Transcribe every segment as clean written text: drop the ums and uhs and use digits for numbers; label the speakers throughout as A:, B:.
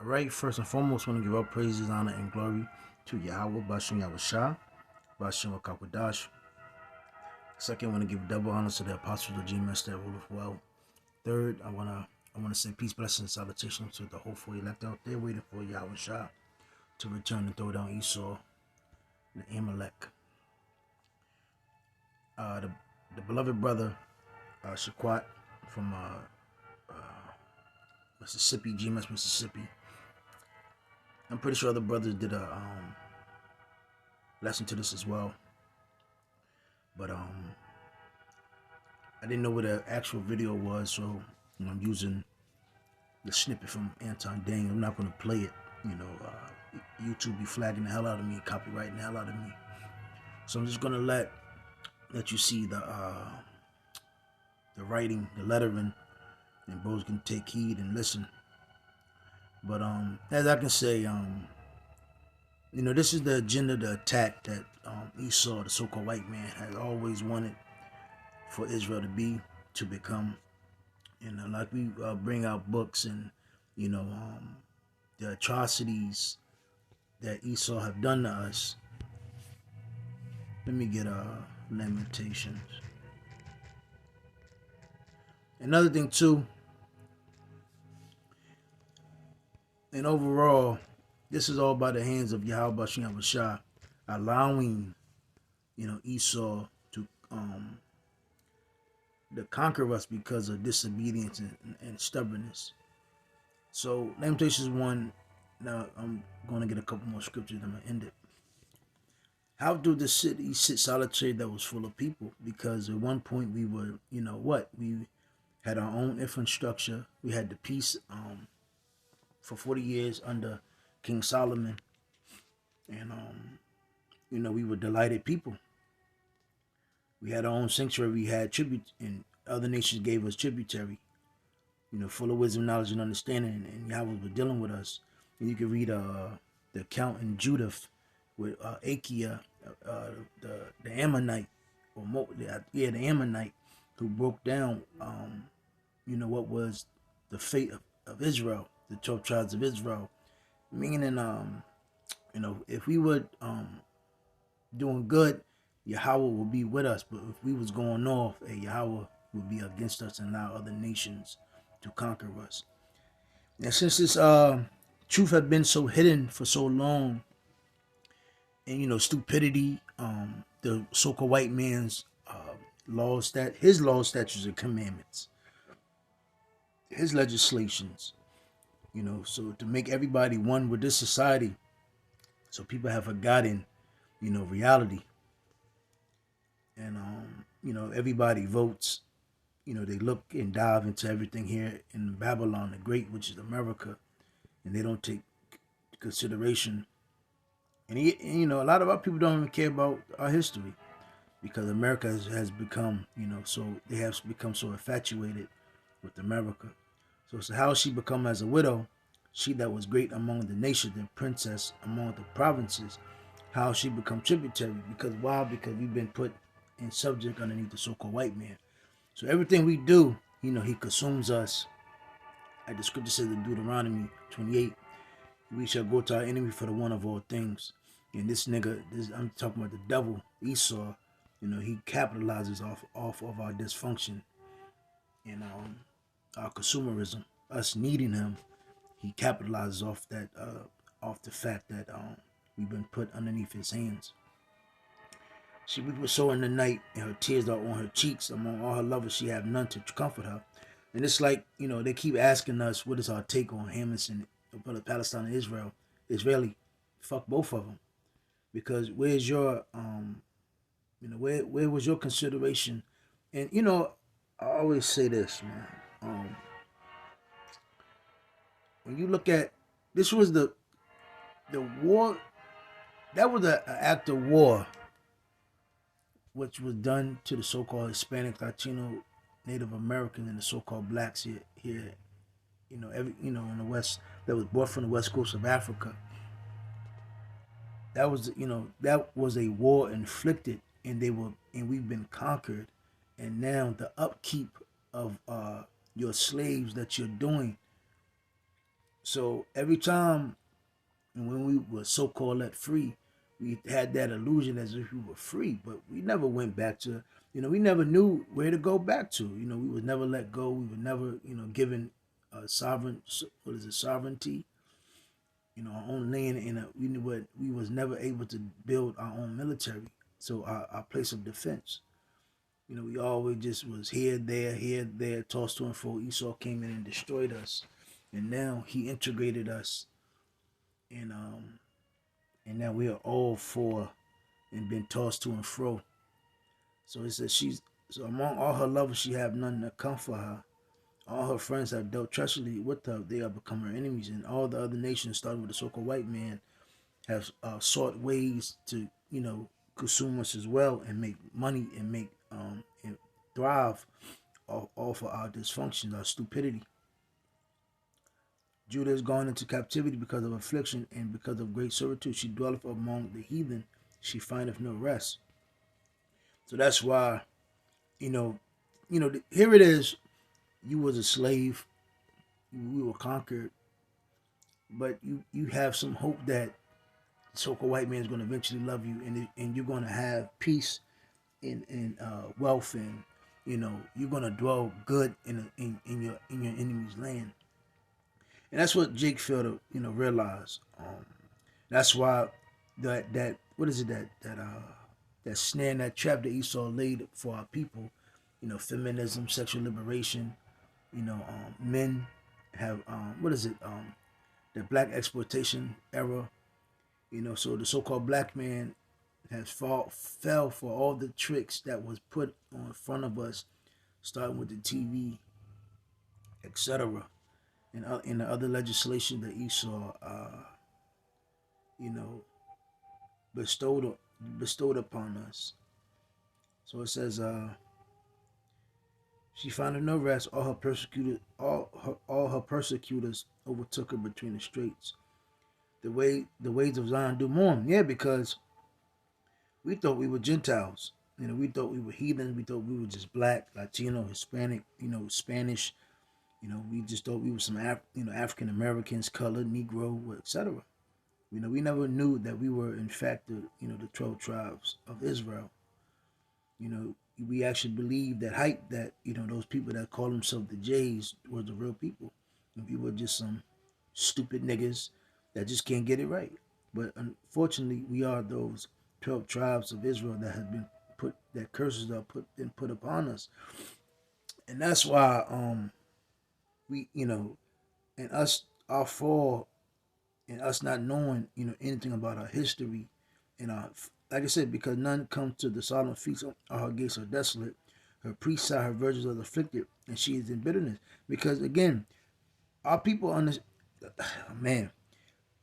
A: Alright, first and foremost, I want to give all praises, honor, and glory to Yahweh, Bashem Yahushua, Bashem Wakakwadash. Second, I want to give double honors to the apostles of GMS that ruleth well. Third, I want to say peace, blessings, and salutations to the hopeful elect out there waiting for Yahushua to return and throw down Esau, the Amalek. The beloved brother, Shaquat from Mississippi, GMS, Mississippi. I'm pretty sure other brothers did a lesson to this as well, but I didn't know what the actual video was, so I'm using the snippet from Anton Daniel. I'm not going to play it. YouTube be flagging the hell out of me, copyrighting the hell out of me. So I'm just going to let you see the writing, the lettering, and bros can take heed and listen. But as I can say, this is the agenda, the attack that Esau, the so-called white man, has always wanted for Israel to become. Like we bring out books and the atrocities that Esau have done to us. Let me get Lamentations. Another thing too, and overall, this is all by the hands of Yahweh Bashem Yahushua, allowing Esau to conquer us because of disobedience and stubbornness. So Lamentations 1. Now I'm going to get a couple more scriptures. I'm going to end it. How do the city sit solitary that was full of people? Because at one point we were, we had our own infrastructure. We had the peace for 40 years under King Solomon. And, we were delighted people. We had our own sanctuary. We had tribute, and other nations gave us tributary, full of wisdom, knowledge, and understanding. And Yahweh was dealing with us. And you can read the account in Judith with Achiah, the Ammonite, the Ammonite, who broke down, what was the fate of Israel, the 12 tribes of Israel. Meaning, if we were doing good, Yahweh will be with us. But if we was going off, Yahweh would be against us and allow other nations to conquer us. And since this truth had been so hidden for so long, and stupidity, the so-called white man's his laws, statutes, and commandments, his legislations, so to make everybody one with this society, so people have forgotten, reality. And everybody votes. They look and dive into everything here in Babylon the Great, which is America, and they don't take consideration. And a lot of our people don't even care about our history, because America has become, so they have become so infatuated with America. So how she become as a widow, she that was great among the nations and princess among the provinces, how she become tributary? Because why? Because we've been put in subject underneath the so-called white man. So everything we do, he consumes us. Like the scripture says in Deuteronomy 28, we shall go to our enemy for the one of all things. And this nigga, I'm talking about the devil, Esau, he capitalizes off of our dysfunction and our consumerism, us needing him. He capitalizes off that, off the fact that we've been put underneath his hands. She weepeth sore in the night, and her tears are on her cheeks. Among all her lovers, she have none to comfort her. And it's like, they keep asking us, what is our take on Hamas and Palestine and Israel? Israeli, fuck both of them. Because where's your, where was your consideration? And, I always say this, man. When you look at, this was the war, that was an act of war which was done to the so-called Hispanic, Latino, Native American, and the so-called blacks here, in the West, that was brought from the West Coast of Africa. That was, that was a war inflicted, and we've been conquered, and now the upkeep of your slaves that you're doing, So every time when we were so-called let free, we had that illusion as if we were free, but we never went back to, we never knew where to go back to. We was never let go. We were never, given sovereignty, our own land, and we was never able to build our own military. So our place of defense. We always just was here, there, tossed to and fro. Esau came in and destroyed us, and now he integrated us, and now we are all for and been tossed to and fro. So it says so among all her lovers she have none to comfort her. All her friends have dealt treacherously with her; they have become her enemies, and all the other nations, starting with the so-called white man, have sought ways to consume us as well and make money and make and thrive off of our dysfunctions, our stupidity. Judah is gone into captivity because of affliction and because of great servitude. She dwelleth among the heathen; she findeth no rest. So that's why, here it is. You was a slave. We were conquered, but you have some hope that the so-called white man is going to eventually love you, and you're going to have peace and wealth, and you're going to dwell good in your enemy's land. And that's what Jake failed to realize. That's why that what is it that snare and that trap that Esau laid for our people, feminism, sexual liberation, men have what is it the black exploitation era, so the so-called black man has fell for all the tricks that was put on front of us, starting with the TV, etc., and in the other legislation that Esau, you know, bestowed upon us. So it says, she found no rest. All her persecutors overtook her between the straits. The ways of Zion do mourn. Yeah, because we thought we were Gentiles. We thought we were heathens. We thought we were just black, Latino, Hispanic, Spanish. We just thought we were some African Americans, colored, Negro, etc. We never knew that we were in fact the 12 tribes of Israel. We actually believed that hype that those people that call themselves the Jays were the real people. We were just some stupid niggas that just can't get it right. But unfortunately, we are those 12 tribes of Israel that have been that curses are put upon us, and that's why we and us our fall and us not knowing anything about our history and our, like I said, because none come to the solemn feast, or her gates are desolate, her priests are her virgins are afflicted, and she is in bitterness. Because again, our people man,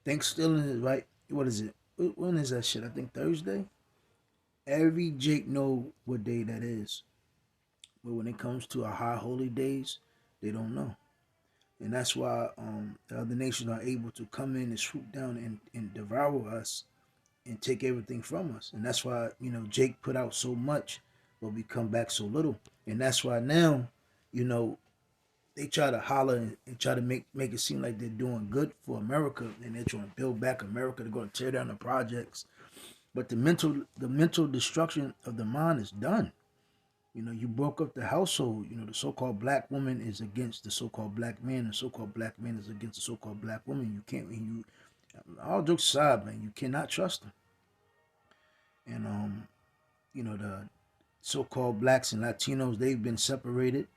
A: Thanksgiving is right. What is it? When is that shit? I think Thursday. Every Jake know what day that is, but when it comes to our high holy days, they don't know. And that's why the other nations are able to come in and swoop down and devour us and take everything from us. And that's why Jake put out so much, but we come back so little. And that's why now, they try to holler and try to make it seem like they're doing good for America, and they're trying to build back America. They're going to tear down the projects, but the mental destruction of the mind is done. You broke up the household. The so-called black woman is against the so-called black man. The so-called black man is against the so-called black woman. You can't. All jokes aside, man, you cannot trust them. And the so-called blacks and Latinos, they've been separated.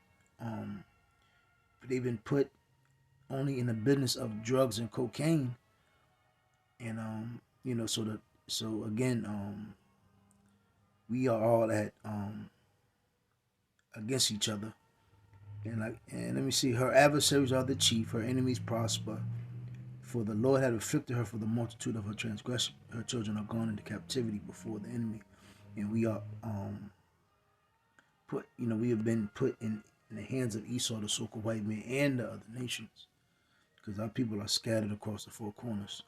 A: They've been put only in the business of drugs and cocaine. And so again, we are all at against each other. And let me see, her adversaries are the chief, her enemies prosper. For the Lord had afflicted her for the multitude of her transgression. Her children are gone into captivity before the enemy. And we are we have been put in the hands of Esau, the so-called white man, and the other nations. Because our people are scattered across the four corners.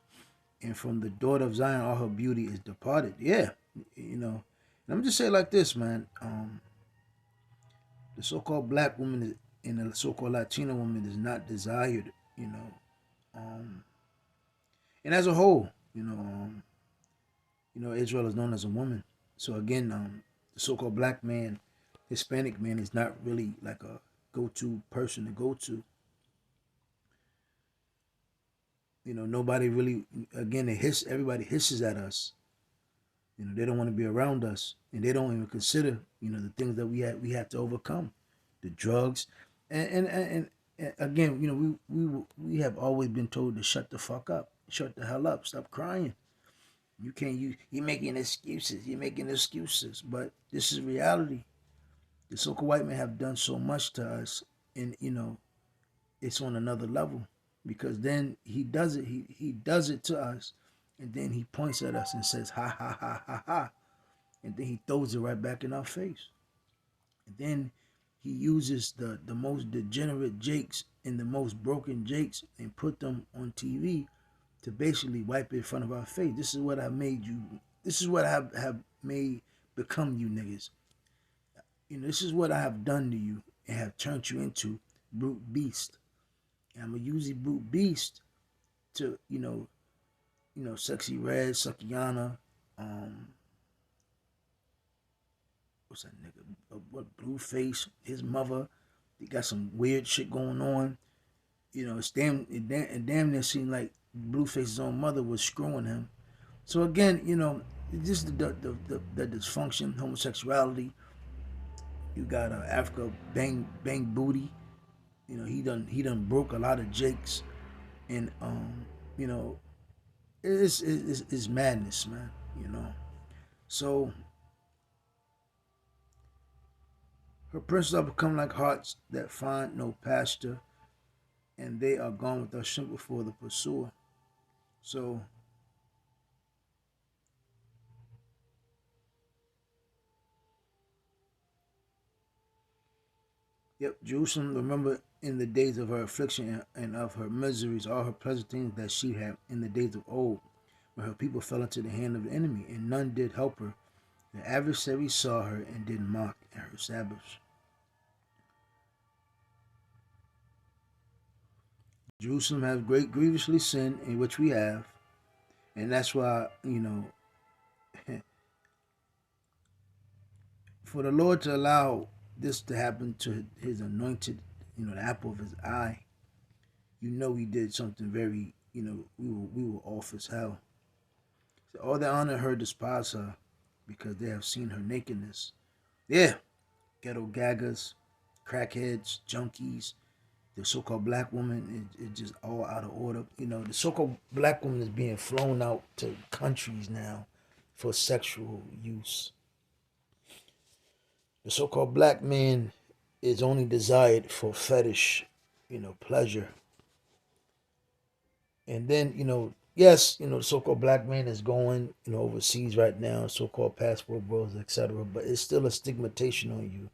A: And from the daughter of Zion, all her beauty is departed. Yeah, And I'm just say it like this, man. The so-called black woman and the so-called Latina woman is not desired, Um, and as a whole, Israel is known as a woman. So again, the so-called black man, Hispanic man, is not really like a go-to person to go to. Nobody really. Again, everybody hisses at us. They don't want to be around us, and they don't even consider, the things that we had to overcome, the drugs, and again, we have always been told to shut the fuck up, shut the hell up, stop crying. You can't. You're making excuses. You're making excuses, but this is reality. The so-called white men have done so much to us, and it's on another level, because then he does it. He does it to us, and then he points at us and says, "Ha ha ha ha ha," and then he throws it right back in our face. And then he uses the most degenerate jakes and the most broken jakes and put them on TV to basically wipe it in front of our face. This is what I made you. This is what I have made become you niggas. This is what I have done to you and have turned you into brute beast. And I'm gonna use the brute beast to, Sexy Red, Sukiana, what's that nigga? What Blueface, his mother. They got some weird shit going on. It damn near seemed like Blueface's own mother was screwing him. So again, just the dysfunction, homosexuality. You got Africa bang booty. He done broke a lot of jakes, and you know, it's madness, man. So her princes are become like hearts that find no pasture, and they are gone without strength before the pursuer. So, yep, Jerusalem, remember in the days of her affliction and of her miseries, all her pleasant things that she had in the days of old, when her people fell into the hand of the enemy, and none did help her. The adversary saw her and did mock at her Sabbaths. Jerusalem has great grievously sinned, in which we have, and that's why, for the Lord to allow this to happen to his anointed, the apple of his eye, he did something very, we were off as hell. So all that honor her despise her, because they have seen her nakedness. Yeah, ghetto gaggers, crackheads, junkies, the so-called black woman is just all out of order. The so-called black woman is being flown out to countries now for sexual use. The so-called black man is only desired for fetish, pleasure. And then, yes, the so-called black man is going, overseas right now, so-called passport bros, etc. But it's still a stigmatization on you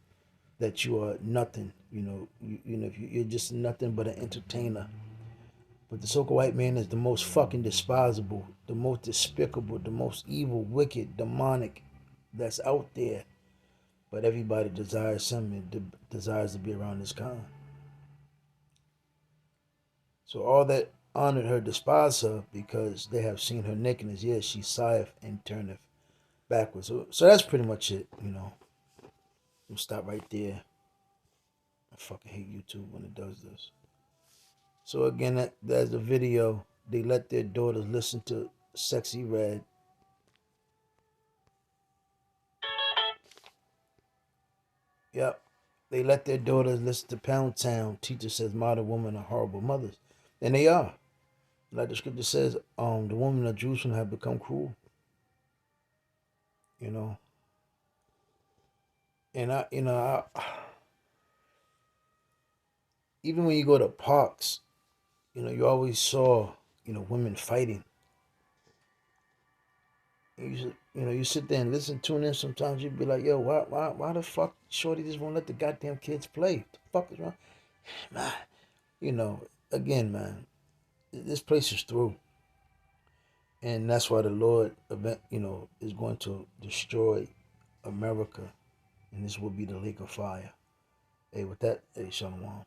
A: that you are nothing. You're just nothing but an entertainer. But the so-called white man is the most fucking despisable, the most despicable, the most evil, wicked, demonic that's out there. But everybody desires him and desires to be around this kind. So all that honored her despise her, because they have seen her nakedness. Yes, she sigheth and turneth backwards. So that's pretty much it. We'll stop right there. I fucking hate YouTube when it does this. So again, there's a video. They let their daughters listen to Sexy Red. Yep. They let their daughters listen to Pound Town. Teacher says modern women are horrible mothers. And they are. Like the scripture says, the women of Jerusalem have become cruel. You know. And even when you go to parks, you always saw, women fighting. You sit there and listen, tune in. Sometimes you'd be like, yo, why the fuck Shorty just won't let the goddamn kids play? What the fuck is wrong? Man, again, man, this place is through. And that's why the Lord, is going to destroy America. And this will be the lake of fire. Hey, with that, hey, Shalom.